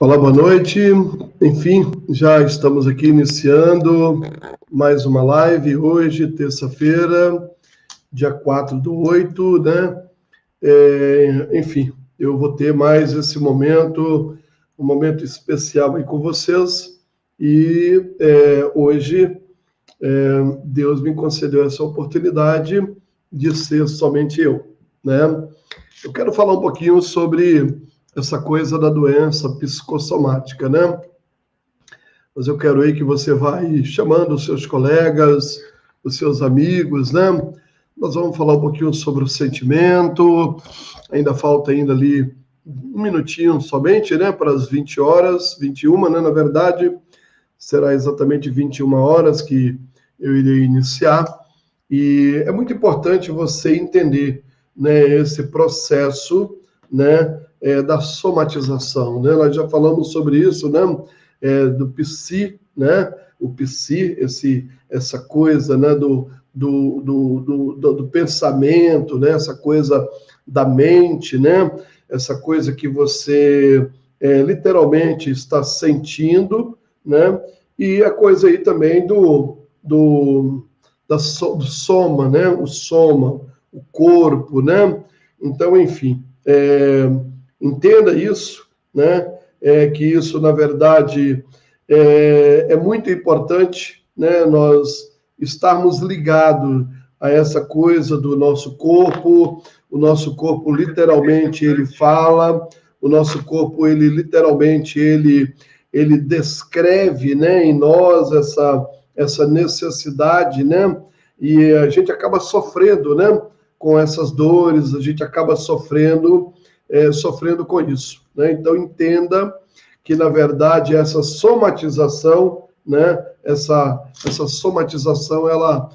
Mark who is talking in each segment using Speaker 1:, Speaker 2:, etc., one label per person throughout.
Speaker 1: Olá, boa noite. Enfim, já estamos aqui iniciando mais uma live hoje, terça-feira, dia 4/8, né? Enfim, eu vou ter mais esse momento, um momento especial aí com vocês. E hoje Deus me concedeu essa oportunidade de ser somente eu, né? Eu quero falar um pouquinho sobre essa coisa da doença psicossomática, né? Mas eu quero aí que você vai chamando os seus colegas, os seus amigos, né? Nós vamos falar um pouquinho sobre o sentimento, ainda falta ainda ali um minutinho somente, né? Para as 20 horas, 21, né? Na verdade, será exatamente 21 horas que eu irei iniciar. E é muito importante você entender, né, esse processo, né, da somatização, né? Nós já falamos sobre isso, né? Do psi, né? O psi, essa coisa, né, do pensamento, né? Essa coisa da mente, né? Essa coisa que você literalmente está sentindo, né? E a coisa aí também do soma, né? O soma, o corpo, né? Então, enfim, entenda isso, né? Que isso, na verdade, é muito importante, né? Nós estarmos ligados a essa coisa do nosso corpo. O nosso corpo, literalmente, ele fala. O nosso corpo, ele literalmente, ele descreve, né, em nós essa necessidade, né? E a gente acaba sofrendo, né, com essas dores, a gente acaba sofrendo com isso, né? Então entenda que na verdade essa somatização, né, essa somatização ela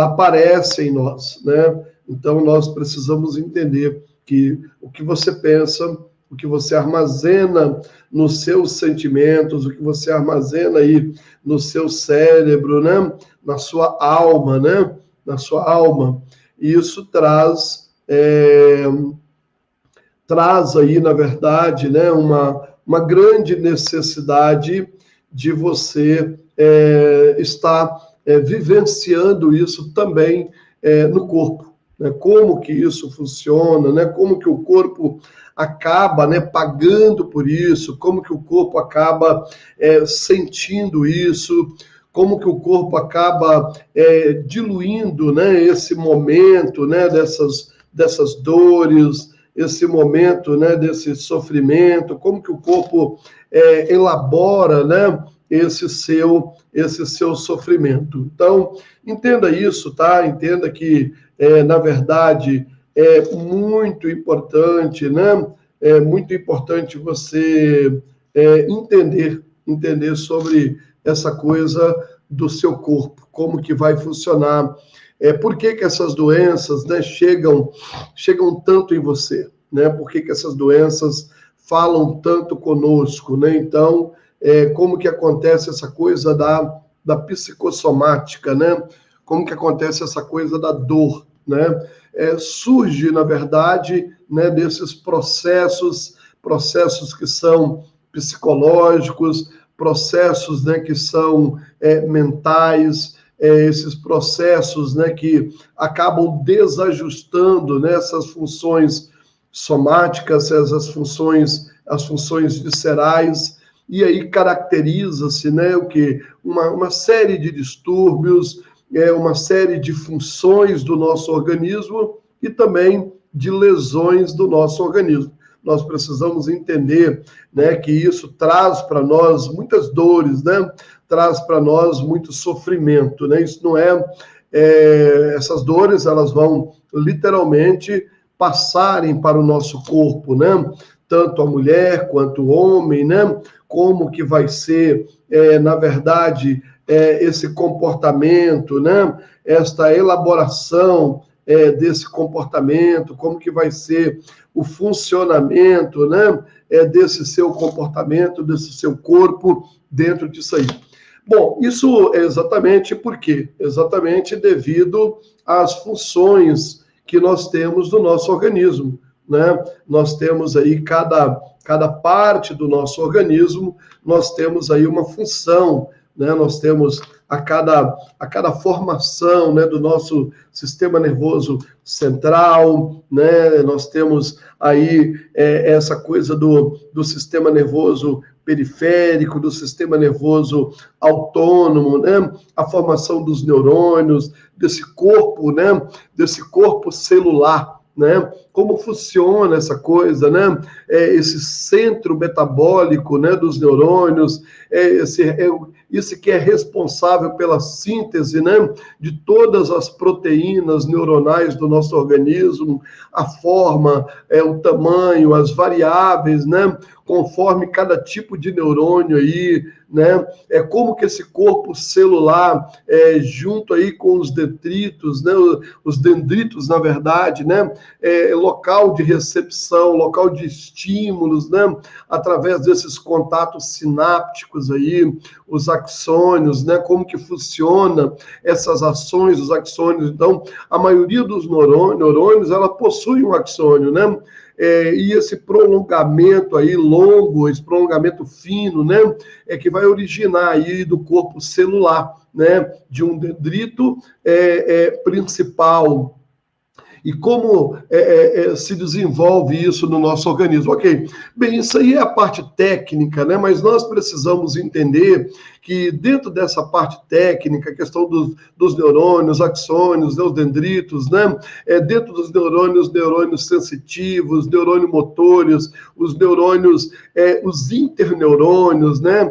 Speaker 1: aparece em nós, né? Então nós precisamos entender que o que você pensa, o que você armazena nos seus sentimentos, o que você armazena aí no seu cérebro, né? Na sua alma, né? Na sua alma. E isso traz aí, na verdade, né? Uma grande necessidade de você estar vivenciando isso também no corpo. Né? Como que isso funciona, né? Como que o corpo acaba, né, pagando por isso, como que o corpo acaba sentindo isso, como que o corpo acaba diluindo, né, esse momento, né, dessas dores, esse momento, né, desse sofrimento, como que o corpo elabora, né, esse seu sofrimento. Então, entenda isso, tá? Entenda que, na verdade, é muito importante, né? É muito importante você entender sobre essa coisa do seu corpo, como que vai funcionar, por que que essas doenças, né, chegam tanto em você, né? Por que que essas doenças falam tanto conosco, né? Então, como que acontece essa coisa da psicossomática, né? Como que acontece essa coisa da dor, né? Surge, na verdade, né, desses processos que são psicológicos, processos, né, que são mentais, esses processos, né, que acabam desajustando, né, essas funções somáticas, as funções viscerais, e aí caracteriza-se, né, o que uma série de distúrbios, uma série de funções do nosso organismo e também de lesões do nosso organismo. Nós precisamos entender, né, que isso traz para nós muitas dores, né? Traz para nós muito sofrimento, né? Isso não essas dores, elas vão literalmente passarem para o nosso corpo, né? Tanto a mulher quanto o homem, né? Como que vai ser, na verdade, esse comportamento, né? Esta elaboração desse comportamento, como que vai ser o funcionamento, né? Desse seu comportamento, desse seu corpo dentro disso aí. Bom, isso é exatamente por quê? Exatamente devido às funções que nós temos no nosso organismo. né? Nós temos aí cada parte do nosso organismo, nós temos aí uma função, né? Nós temos a cada formação, né, do nosso sistema nervoso central, né? Nós temos aí essa coisa do sistema nervoso periférico, do sistema nervoso autônomo, né? A formação dos neurônios, desse corpo, né? Desse corpo celular, né? Como funciona essa coisa, né? Esse centro metabólico, né, dos neurônios, isso que é responsável pela síntese, né, de todas as proteínas neuronais do nosso organismo, a forma, o tamanho, as variáveis, né, conforme cada tipo de neurônio aí, né, como que esse corpo celular, junto aí com os detritos, né, os dendritos, na verdade, né, local de recepção, local de estímulos, né, através desses contatos sinápticos aí, os axônios, né, como que funciona essas ações dos axônios. Então, a maioria dos neurônios, ela possui um axônio, né, e esse prolongamento aí longo, esse prolongamento fino, né, que vai originar aí do corpo celular, né, de um dendrito principal. E como se desenvolve isso no nosso organismo? Ok, bem, isso aí é a parte técnica, né? Mas nós precisamos entender que dentro dessa parte técnica, a questão dos neurônios, axônios, os dendritos, né? Dentro dos neurônios sensitivos, neurônios motores, os neurônios, os interneurônios, né?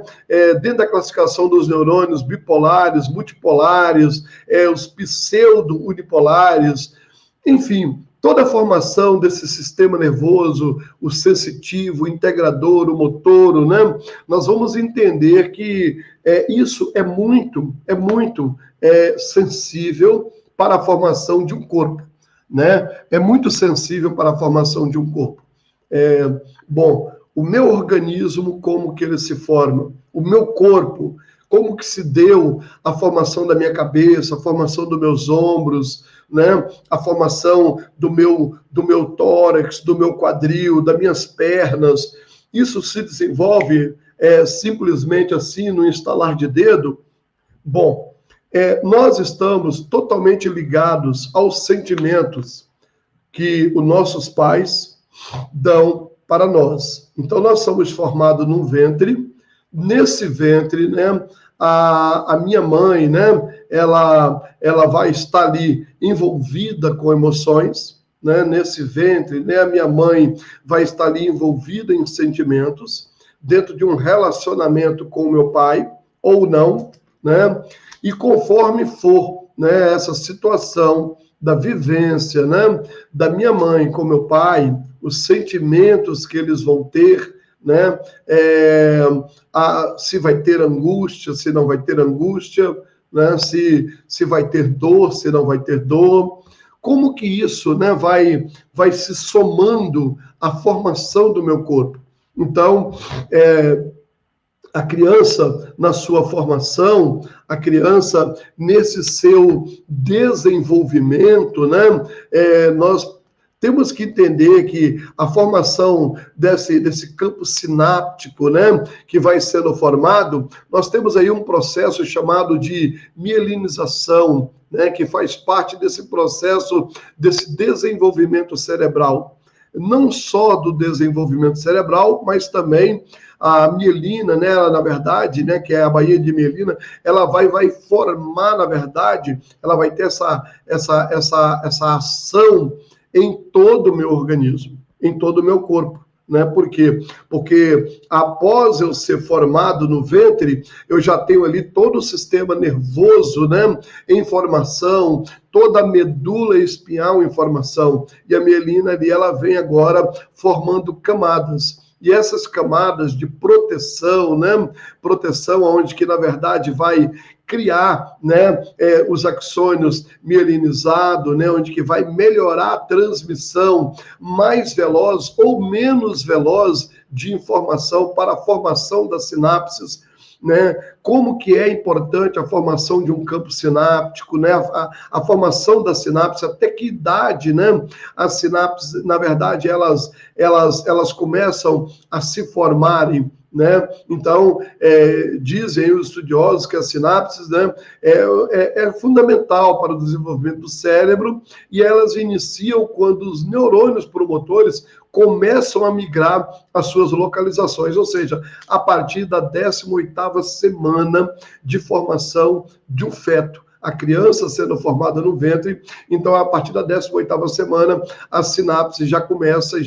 Speaker 1: Dentro da classificação dos neurônios bipolares, multipolares, os pseudo-unipolares, enfim, toda a formação desse sistema nervoso, o sensitivo, o integrador, o motor, né? Nós vamos entender que isso é muito sensível para a formação de um corpo, né? É muito sensível para a formação de um corpo. Bom, o meu organismo, como que ele se forma? O meu corpo, como que se deu a formação da minha cabeça, a formação dos meus ombros, né? A formação do meu tórax, do meu quadril, das minhas pernas. Isso se desenvolve simplesmente assim, no instalar de dedo? Bom, nós estamos totalmente ligados aos sentimentos que os nossos pais dão para nós. Então, nós somos formados num ventre. Nesse ventre, né, a minha mãe, né, ela vai estar ali envolvida com emoções, né, nesse ventre, né, a minha mãe vai estar ali envolvida em sentimentos, dentro de um relacionamento com o meu pai, ou não, né, e conforme for, né, essa situação da vivência, né, da minha mãe com meu pai, os sentimentos que eles vão ter, né, se vai ter angústia, se não vai ter angústia, né, se vai ter dor, se não vai ter dor, como que isso, né, vai se somando à formação do meu corpo. Então, a criança, na sua formação, a criança, nesse seu desenvolvimento, né, nós temos que entender que a formação desse campo sináptico, né, que vai sendo formado, nós temos aí um processo chamado de mielinização, né, que faz parte desse processo, desse desenvolvimento cerebral. Não só do desenvolvimento cerebral, mas também a mielina, né, ela, na verdade, né, que é a baía de mielina, ela vai formar, na verdade, ela vai ter essa ação em todo o meu organismo, em todo o meu corpo, né? Por quê? Porque após eu ser formado no ventre, eu já tenho ali todo o sistema nervoso, né, em formação, toda a medula espinhal em formação, e a mielina ali, ela vem agora formando camadas. E essas camadas de proteção, né? Proteção onde que, na verdade, vai criar, né, os axônios mielinizados, né, onde que vai melhorar a transmissão mais veloz ou menos veloz de informação para a formação das sinapses. né? Como que é importante a formação de um campo sináptico, né? A formação da sinapse, até que idade, né? As sinapses, na verdade, elas começam a se formarem, né? Então, dizem os estudiosos que as sinapses, né, é fundamental para o desenvolvimento do cérebro, e elas iniciam quando os neurônios promotores começam a migrar as suas localizações, ou seja, a partir da 18ª semana de formação de um feto. A criança sendo formada no ventre, então a partir da 18ª semana, a sinapse já começa,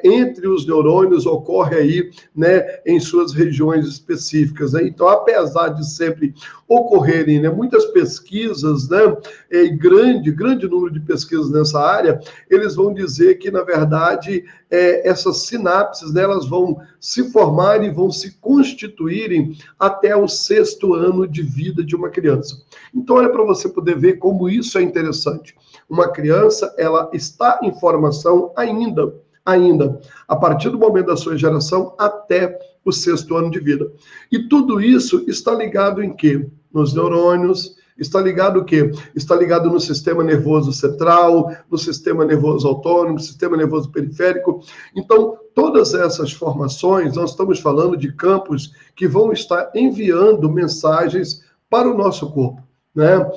Speaker 1: entre os neurônios, ocorre aí, né, em suas regiões específicas, né? Então, apesar de sempre ocorrerem, né, muitas pesquisas, né, e grande número de pesquisas nessa área, eles vão dizer que, na verdade, essas sinapses, né, elas vão se formar e vão se constituírem até o 6º ano de vida de uma criança. Então, olha para você poder ver como isso é interessante. Uma criança, ela está em formação ainda, a partir do momento da sua geração até o 6º ano de vida. E tudo isso está ligado em quê? Nos neurônios. Está ligado o quê? Está ligado no sistema nervoso central, no sistema nervoso autônomo, sistema nervoso periférico. Então, todas essas formações, nós estamos falando de campos que vão estar enviando mensagens para o nosso corpo, né?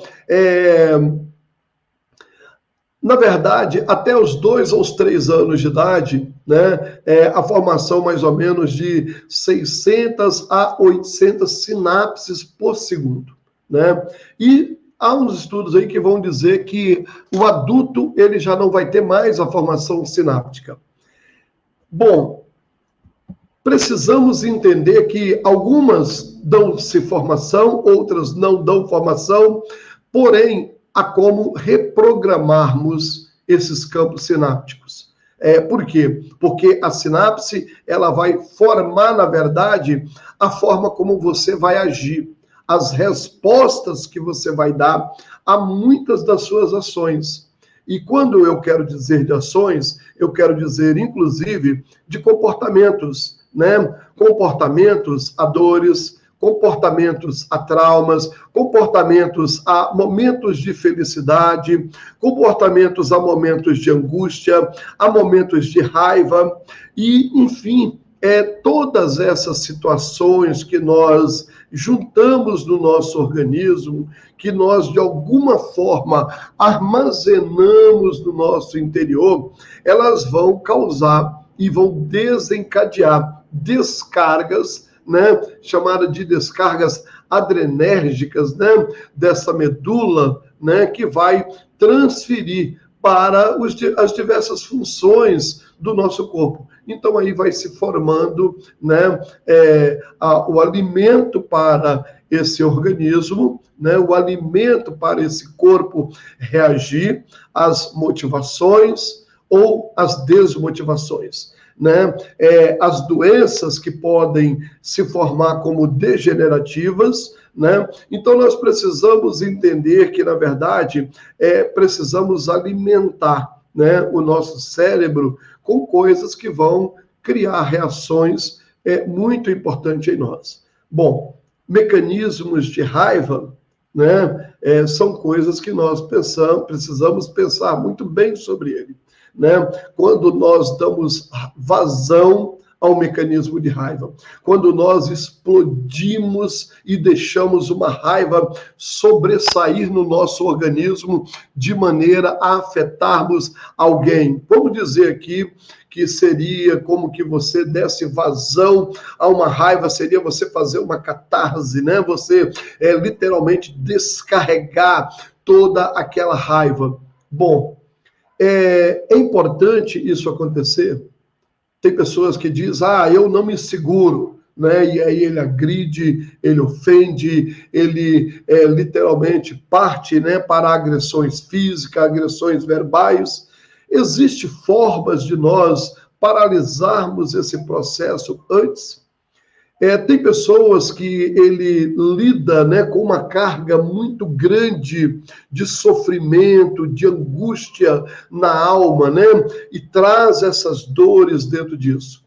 Speaker 1: Na verdade, até os 2 aos 3 anos de idade, né, a formação mais ou menos de 600 a 800 sinapses por segundo, né? E há uns estudos aí que vão dizer que o adulto ele já não vai ter mais a formação sináptica. Bom, precisamos entender que algumas dão-se formação, outras não dão formação, porém, há como reprogramarmos esses campos sinápticos. Por quê? Porque a sinapse, ela vai formar, na verdade, a forma como você vai agir, as respostas que você vai dar a muitas das suas ações. E quando eu quero dizer de ações, eu quero dizer, inclusive, de comportamentos, né? Comportamentos a dores, comportamentos a traumas, comportamentos a momentos de felicidade, comportamentos a momentos de angústia, a momentos de raiva, e, enfim, todas essas situações que nós juntamos no nosso organismo, que nós, de alguma forma, armazenamos no nosso interior, elas vão causar e vão desencadear descargas, né, chamada de descargas adrenérgicas, né, dessa medula, né, que vai transferir para as diversas funções do nosso corpo. Então, aí vai se formando, né, o alimento para esse organismo, né, o alimento para esse corpo reagir às motivações ou às desmotivações, né? As doenças que podem se formar como degenerativas, né? Então, nós precisamos entender que, na verdade, precisamos alimentar, né, o nosso cérebro com coisas que vão criar reações muito importantes em nós. Bom, mecanismos de raiva, né, são coisas que nós precisamos pensar muito bem sobre ele, né? Quando nós damos vazão ao mecanismo de raiva, quando nós explodimos e deixamos uma raiva sobressair no nosso organismo de maneira a afetarmos alguém. Vamos dizer aqui que seria como que você desse vazão a uma raiva, seria você fazer uma catarse, né? Você literalmente descarregar toda aquela raiva. Bom, é importante isso acontecer. Tem pessoas que dizem, eu não me seguro, né? E aí ele agride, ele ofende, ele literalmente parte, né, para agressões físicas, agressões verbais. Existem formas de nós paralisarmos esse processo antes. Tem pessoas que ele lida, né, com uma carga muito grande de sofrimento, de angústia na alma, né, e traz essas dores dentro disso.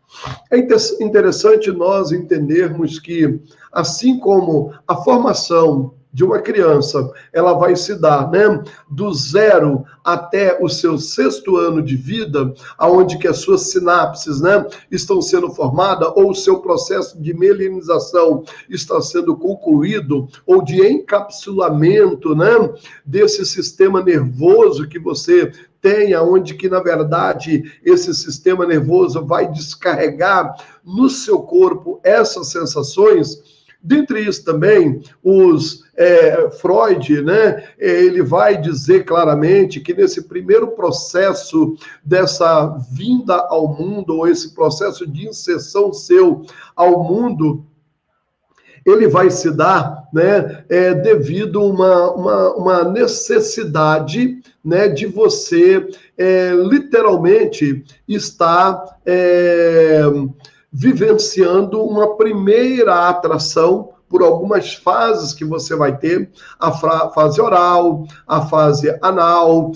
Speaker 1: É interessante nós entendermos que, assim como a formação de uma criança, ela vai se dar, né, do 0 até o seu 6º ano de vida, aonde que as suas sinapses, né, estão sendo formadas, ou o seu processo de mielinização está sendo concluído, ou de encapsulamento, né, desse sistema nervoso que você tem, onde que, na verdade, esse sistema nervoso vai descarregar no seu corpo essas sensações. Dentre isso também, Freud, né, ele vai dizer claramente que nesse primeiro processo dessa vinda ao mundo, ou esse processo de inserção seu ao mundo, ele vai se dar, né, devido a uma necessidade, né, de você literalmente estar vivenciando uma primeira atração por algumas fases que você vai ter, a fase oral, a fase anal,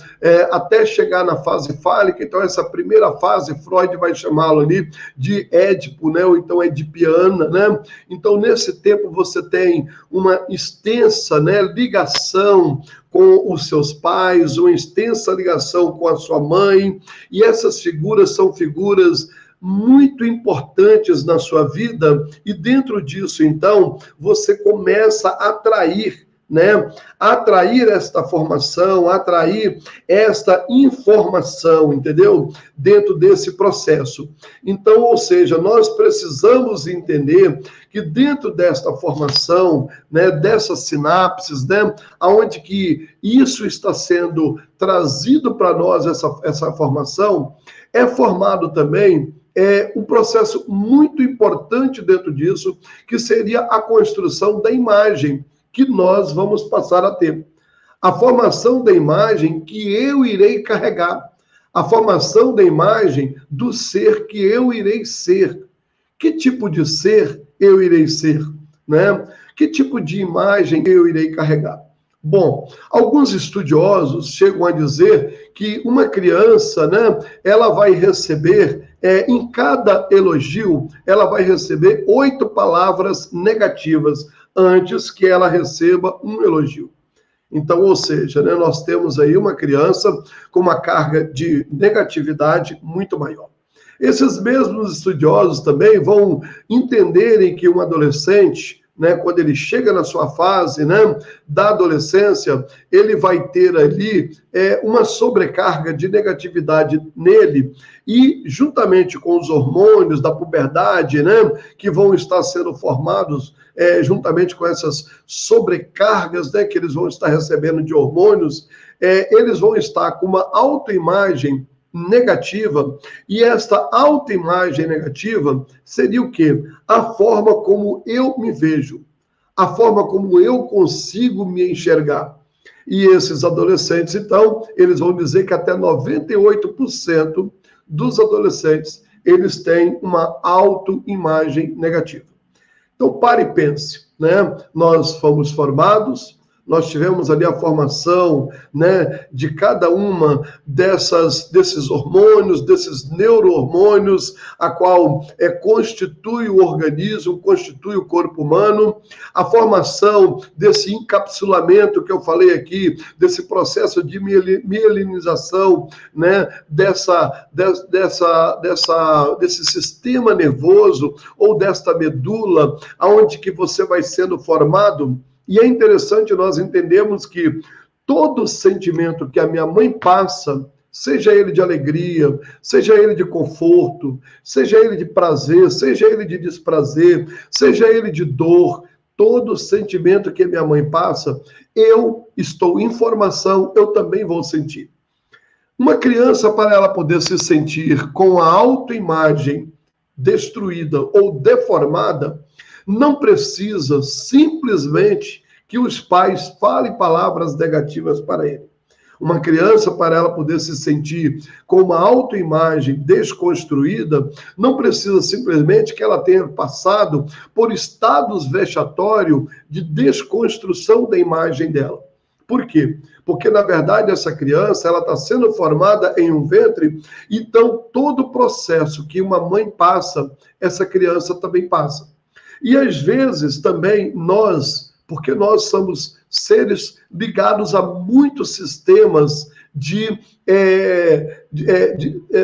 Speaker 1: até chegar na fase fálica. Então, essa primeira fase, Freud vai chamá-lo ali de Édipo, né, ou então edipiana, né? Então, nesse tempo, você tem uma extensa, né, ligação com os seus pais, uma extensa ligação com a sua mãe, e essas figuras são figuras muito importantes na sua vida, e dentro disso, então, você começa a atrair, né? Atrair esta formação, atrair esta informação, entendeu? Dentro desse processo. Então, ou seja, nós precisamos entender que dentro desta formação, né, dessas sinapses, né, aonde que isso está sendo trazido para nós, essa formação, é formado também um processo muito importante dentro disso, que seria a construção da imagem que nós vamos passar a ter. A formação da imagem que eu irei carregar. A formação da imagem do ser que eu irei ser. Que tipo de ser eu irei ser, né? Que tipo de imagem eu irei carregar? Bom, alguns estudiosos chegam a dizer que uma criança, né, ela vai receber, em cada elogio, ela vai receber 8 palavras negativas antes que ela receba um elogio. Então, ou seja, né, nós temos aí uma criança com uma carga de negatividade muito maior. Esses mesmos estudiosos também vão entenderem que um adolescente, né, quando ele chega na sua fase, né, da adolescência, ele vai ter ali uma sobrecarga de negatividade nele, e juntamente com os hormônios da puberdade, né, que vão estar sendo formados juntamente com essas sobrecargas, né, que eles vão estar recebendo de hormônios, eles vão estar com uma autoimagem negativa, e esta autoimagem negativa seria o quê? A forma como eu me vejo, a forma como eu consigo me enxergar. E esses adolescentes, então, eles vão dizer que até 98% dos adolescentes, eles têm uma autoimagem negativa. Então, pare e pense, né? Nós fomos formados, nós tivemos ali a formação, né, de cada uma desses hormônios, desses neurohormônios, a qual constitui o organismo, constitui o corpo humano, a formação desse encapsulamento que eu falei aqui, desse processo de mielinização, né, desse sistema nervoso ou desta medula, aonde que você vai sendo formado. E é interessante nós entendermos que todo sentimento que a minha mãe passa, seja ele de alegria, seja ele de conforto, seja ele de prazer, seja ele de desprazer, seja ele de dor, todo sentimento que a minha mãe passa, eu estou em formação, eu também vou sentir. Uma criança, para ela poder se sentir com a autoimagem destruída ou deformada, não precisa simplesmente que os pais falem palavras negativas para ele. Uma criança, para ela poder se sentir com uma autoimagem desconstruída, não precisa simplesmente que ela tenha passado por estados vexatórios de desconstrução da imagem dela. Por quê? Porque, na verdade, essa criança ela está sendo formada em um ventre, então todo o processo que uma mãe passa, essa criança também passa. E às vezes também nós, porque nós somos seres ligados a muitos sistemas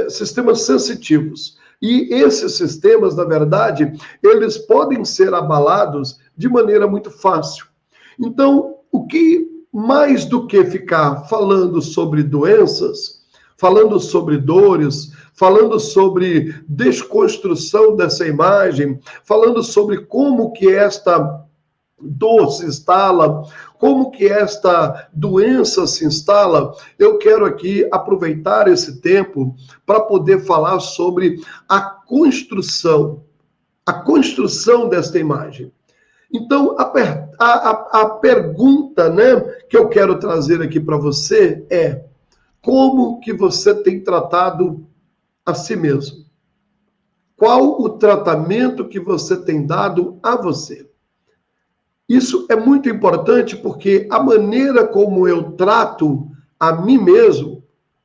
Speaker 1: sistemas sensitivos. E esses sistemas, na verdade, eles podem ser abalados de maneira muito fácil. Então, o que mais do que ficar falando sobre doenças, falando sobre dores, falando sobre desconstrução dessa imagem, falando sobre como que esta dor se instala, como que esta doença se instala, eu quero aqui aproveitar esse tempo para poder falar sobre a construção desta imagem. Então, a pergunta, né, que eu quero trazer aqui para você é: como que você tem tratado a si mesmo? Qual o tratamento que você tem dado a você? Isso é muito importante porque a maneira como eu trato a mim mesmo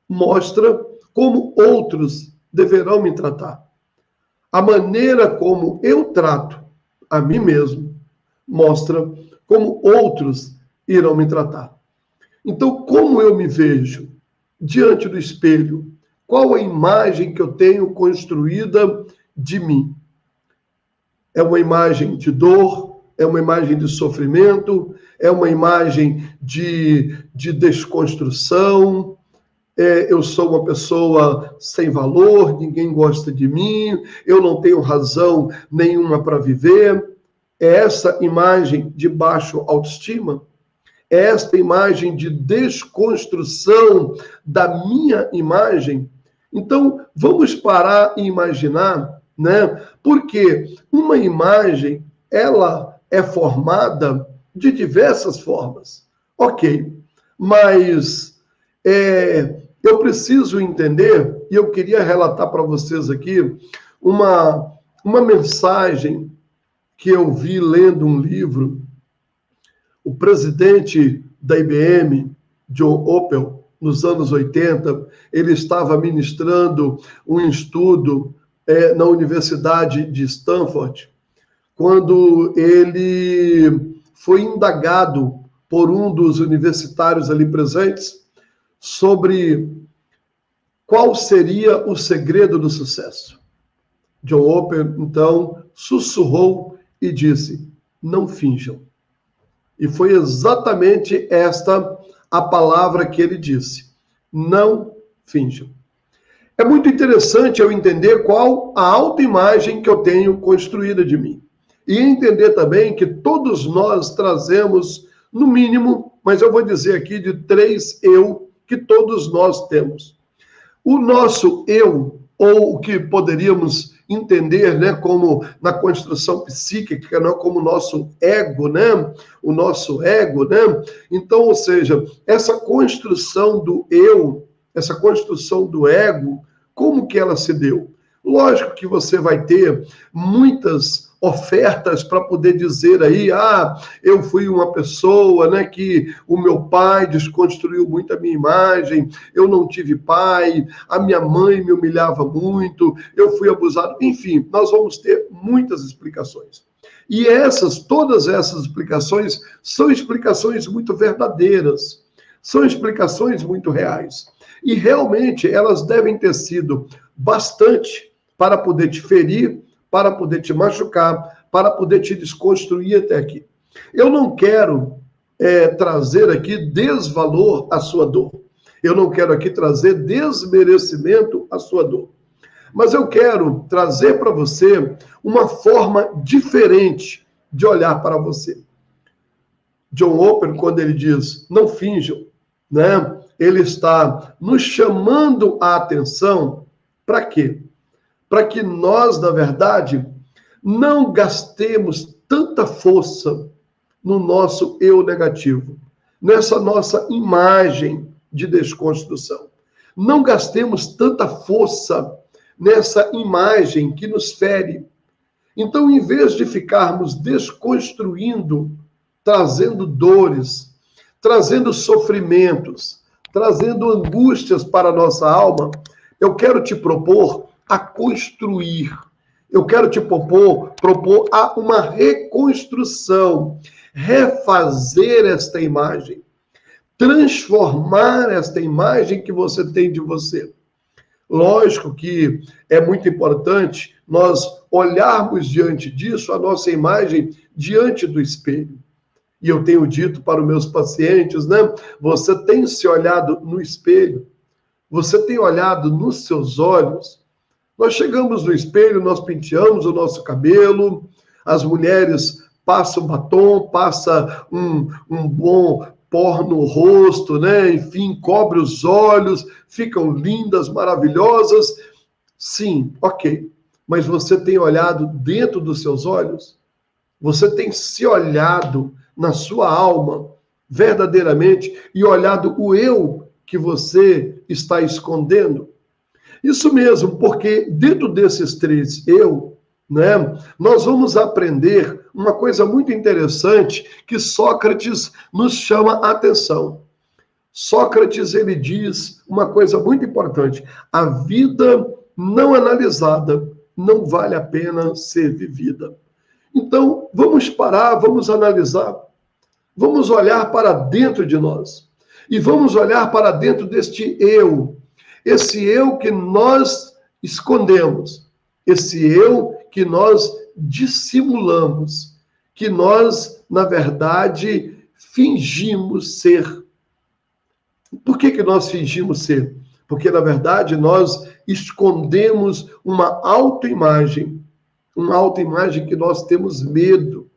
Speaker 1: mostra como outros deverão me tratar. A maneira como eu trato a mim mesmo mostra como outros irão me tratar. Então, como eu me vejo diante do espelho? Qual a imagem que eu tenho construída de mim? É uma imagem de dor? É uma imagem de sofrimento? É uma imagem de desconstrução? Eu sou uma pessoa sem valor, ninguém gosta de mim, eu não tenho razão nenhuma para viver? É essa imagem de baixa autoestima? É esta imagem de desconstrução da minha imagem? Então, vamos parar e imaginar, né? Porque uma imagem, ela é formada de diversas formas. Ok, mas eu preciso entender, e eu queria relatar para vocês aqui uma mensagem que eu vi lendo um livro. O presidente da IBM, John Opel, nos anos 80, ele estava ministrando um estudo na Universidade de Stanford, quando ele foi indagado por um dos universitários ali presentes sobre qual seria o segredo do sucesso. John Opel, então, sussurrou e disse: não finjam. E foi exatamente esta a palavra que ele disse: não finjam. É muito interessante eu entender qual a autoimagem que eu tenho construída de mim. E entender também que todos nós trazemos, no mínimo, mas eu vou dizer aqui de 3 eu que todos nós temos. O nosso eu, ou o que poderíamos entender, né, como na construção psíquica, não como o nosso ego, né? O nosso ego, né? Então, ou seja, essa construção do eu, essa construção do ego, como que ela se deu? Lógico que você vai ter muitas ofertas para poder dizer aí, eu fui uma pessoa, né, que o meu pai desconstruiu muito a minha imagem, eu não tive pai, a minha mãe me humilhava muito, eu fui abusado. Enfim, nós vamos ter muitas explicações. E todas essas explicações são explicações muito verdadeiras, são explicações muito reais. E realmente elas devem ter sido bastante para poder te ferir, para poder te machucar, para poder te desconstruir até aqui. Eu não quero trazer aqui desvalor à sua dor. Eu não quero aqui trazer desmerecimento à sua dor. Mas eu quero trazer para você uma forma diferente de olhar para você. John Opel, quando ele diz, não finjam, né? Ele está nos chamando a atenção para quê? Para que nós, na verdade, não gastemos tanta força no nosso eu negativo, nessa nossa imagem de desconstrução. Não gastemos tanta força nessa imagem que nos fere. Então, em vez de ficarmos desconstruindo, trazendo dores, trazendo sofrimentos, trazendo angústias para a nossa alma, eu quero te propor a construir. Eu quero te propor a uma reconstrução, refazer esta imagem, transformar esta imagem que você tem de você. Lógico que é muito importante nós olharmos diante disso a nossa imagem diante do espelho. E eu tenho dito para os meus pacientes, né? Você tem se olhado no espelho? Você tem olhado nos seus olhos? Nós chegamos no espelho, nós penteamos o nosso cabelo, as mulheres passam batom, passam um bom pó no rosto, né? Enfim, cobre os olhos, ficam lindas, maravilhosas. Sim, ok. Mas você tem olhado dentro dos seus olhos? Você tem se olhado na sua alma, verdadeiramente, e olhado o eu que você está escondendo? Isso mesmo, porque dentro desses três eu, né, nós vamos aprender uma coisa muito interessante que Sócrates nos chama a atenção. Sócrates, ele diz uma coisa muito importante: a vida não analisada não vale a pena ser vivida. Então, vamos parar, vamos analisar, vamos olhar para dentro de nós e vamos olhar para dentro deste eu, esse eu que nós escondemos, esse eu que nós dissimulamos, que nós, na verdade, fingimos ser. Por que nós fingimos ser? Porque, na verdade, nós escondemos uma autoimagem que nós temos medo,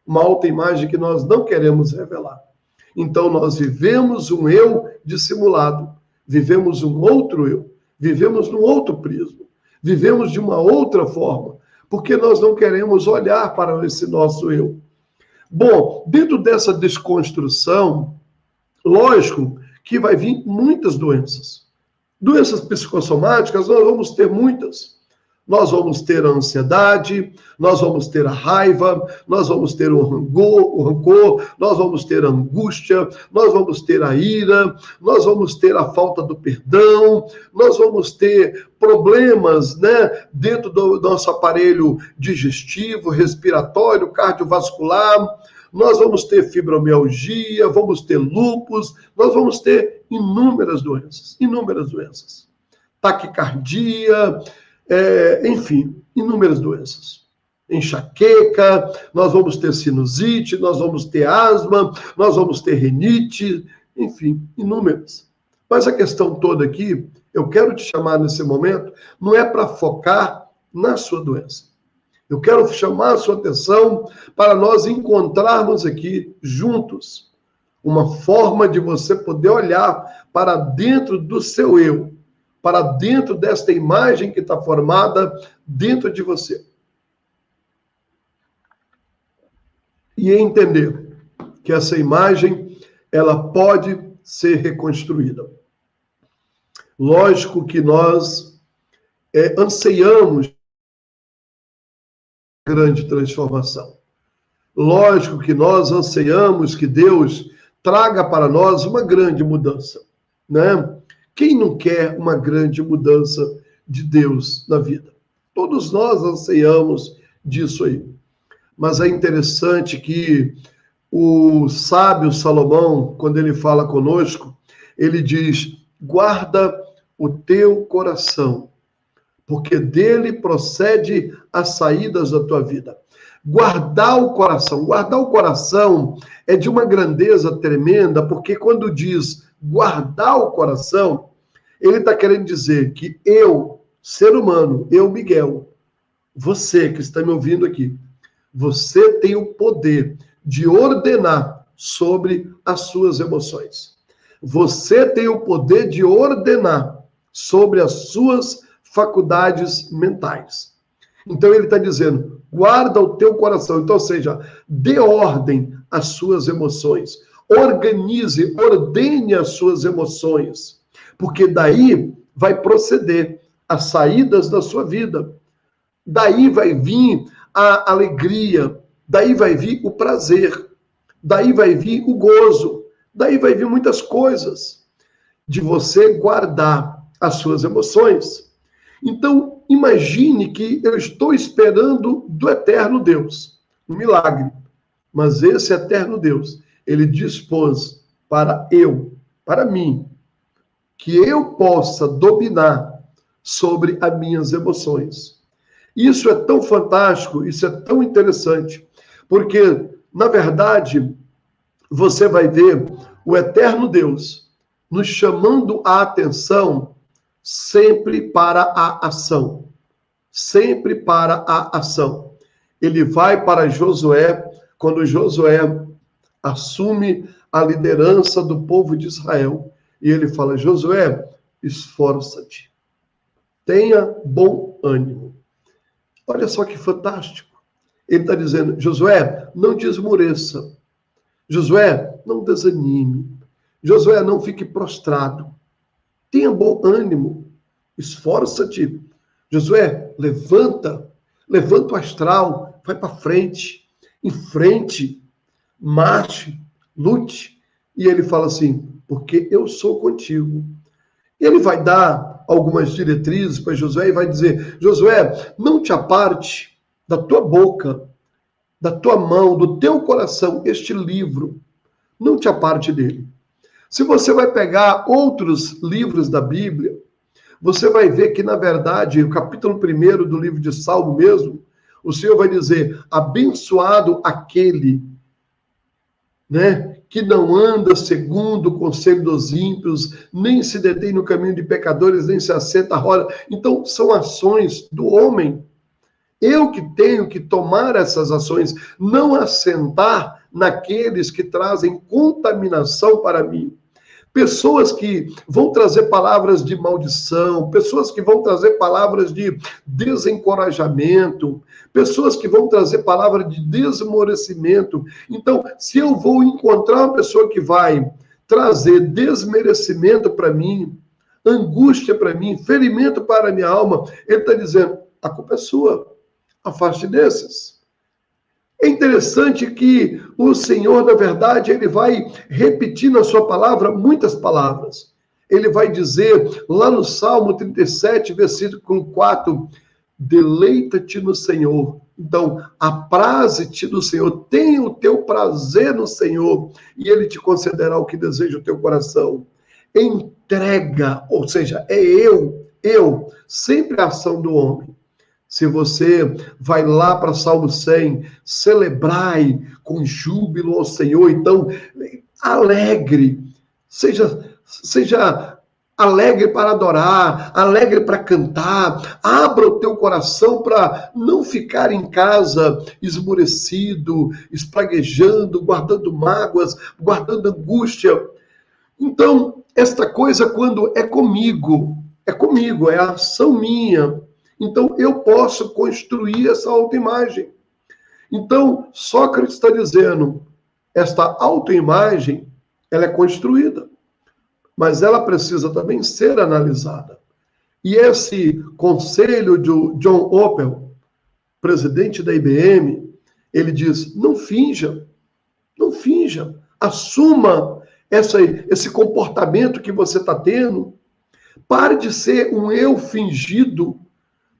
Speaker 1: uma autoimagem que nós não queremos revelar. Então, nós vivemos um eu dissimulado, vivemos um outro eu, vivemos num outro prisma, vivemos de uma outra forma, porque nós não queremos olhar para esse nosso eu. Bom, dentro dessa desconstrução, lógico que vai vir muitas doenças. Doenças psicossomáticas, nós vamos ter muitas. Nós vamos ter a ansiedade, nós vamos ter a raiva, nós vamos ter o rancor, nós vamos ter a angústia, nós vamos ter a ira, nós vamos ter a falta do perdão, nós vamos ter problemas, né, dentro do nosso aparelho digestivo, respiratório, cardiovascular, nós vamos ter fibromialgia, vamos ter lúpus, nós vamos ter inúmeras doenças. Taquicardia, enfim, inúmeras doenças. Enxaqueca, nós vamos ter sinusite, nós vamos ter asma, nós vamos ter rinite, enfim, inúmeras. Mas a questão toda aqui, eu quero te chamar nesse momento, não é para focar na sua doença. Eu quero chamar a sua atenção para nós encontrarmos aqui juntos uma forma de você poder olhar para dentro do seu eu, para dentro desta imagem que está formada dentro de você. E entender que essa imagem, ela pode ser reconstruída. Lógico que nós anseiamos grande transformação. Lógico que nós anseiamos que Deus traga para nós uma grande mudança, né? Quem não quer uma grande mudança de Deus na vida? Todos nós anseiamos disso aí. Mas é interessante que o sábio Salomão, quando ele fala conosco, ele diz: guarda o teu coração, porque dele procede as saídas da tua vida. Guardar o coração é de uma grandeza tremenda, porque quando diz guardar o coração, ele está querendo dizer que eu, ser humano, eu, Miguel, você que está me ouvindo aqui, você tem o poder de ordenar sobre as suas emoções. Você tem o poder de ordenar sobre as suas faculdades mentais. Então ele está dizendo, guarda o teu coração. Então, ou seja, dê ordem às suas emoções. Organize, ordene as suas emoções. Porque daí vai proceder as saídas da sua vida. Daí vai vir a alegria. Daí vai vir o prazer. Daí vai vir o gozo. Daí vai vir muitas coisas de você guardar as suas emoções. Então, imagine que eu estou esperando do eterno Deus um milagre. Mas esse eterno Deus, ele dispôs para mim, que eu possa dominar sobre as minhas emoções. Isso é tão fantástico, isso é tão interessante, porque, na verdade, você vai ver o eterno Deus nos chamando a atenção sempre para a ação. Sempre para a ação. Ele vai para Josué, quando Josué assume a liderança do povo de Israel, e ele fala: Josué, esforça-te, tenha bom ânimo. Olha só que fantástico. Ele está dizendo: Josué, não te esmoreça. Josué, não desanime. Josué, não fique prostrado. Tenha bom ânimo. Esforça-te. Josué, levanta o astral, vai para frente, em frente, marche, lute. E ele fala assim: porque eu sou contigo. E ele vai dar algumas diretrizes para Josué e vai dizer: Josué, não te aparte da tua boca, da tua mão, do teu coração, este livro. Não te aparte dele. Se você vai pegar outros livros da Bíblia, você vai ver que, na verdade, o capítulo 1 do livro de Salmo mesmo, o Senhor vai dizer: abençoado aquele, né, que não anda segundo o conselho dos ímpios, nem se detém no caminho de pecadores, nem se assenta à roda. Então, são ações do homem. Eu que tenho que tomar essas ações, não assentar naqueles que trazem contaminação para mim. Pessoas que vão trazer palavras de maldição, pessoas que vão trazer palavras de desencorajamento, pessoas que vão trazer palavras de desmorecimento. Então, se eu vou encontrar uma pessoa que vai trazer desmerecimento para mim, angústia para mim, ferimento para a minha alma, ele está dizendo: a culpa é sua, afaste desses. É interessante que o Senhor, na verdade, ele vai repetir na sua palavra muitas palavras. Ele vai dizer lá no Salmo 37, versículo 4, deleita-te no Senhor. Então, apraze-te no Senhor, tenha o teu prazer no Senhor, e ele te concederá o que deseja o teu coração. Entrega, ou seja, é eu, sempre a ação do homem. Se você vai lá para Salmo 100, celebrai com júbilo ao Senhor, então, alegre, seja alegre para adorar, alegre para cantar, abra o teu coração para não ficar em casa esmorecido, espraguejando, guardando mágoas, guardando angústia. Então, esta coisa, quando é comigo, é a ação minha. Então, eu posso construir essa autoimagem. Então, Sócrates está dizendo, esta autoimagem, ela é construída, mas ela precisa também ser analisada. E esse conselho do John Opel, presidente da IBM, ele diz: não finja, assuma esse comportamento que você está tendo, pare de ser um eu fingido,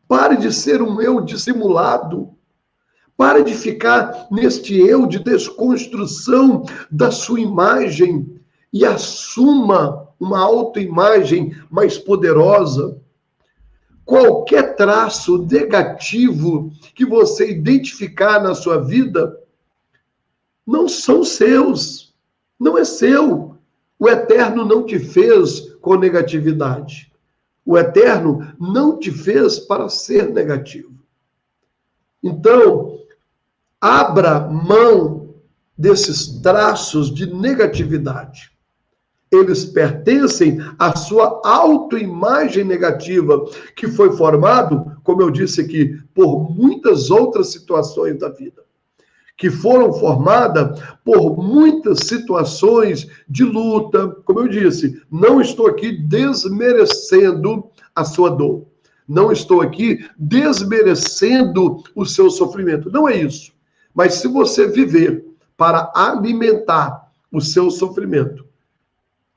Speaker 1: pare de ser um eu dissimulado. Pare de ficar neste eu de desconstrução da sua imagem e assuma uma autoimagem mais poderosa. Qualquer traço negativo que você identificar na sua vida não são seus. Não é seu. O Eterno não te fez com negatividade. O Eterno não te fez para ser negativo. Então, abra mão desses traços de negatividade. Eles pertencem à sua autoimagem negativa, que foi formado, como eu disse aqui, por muitas outras situações da vida, que foram formadas por muitas situações de luta. Como eu disse, não estou aqui desmerecendo a sua dor. Não estou aqui desmerecendo o seu sofrimento. Não é isso. Mas se você viver para alimentar o seu sofrimento,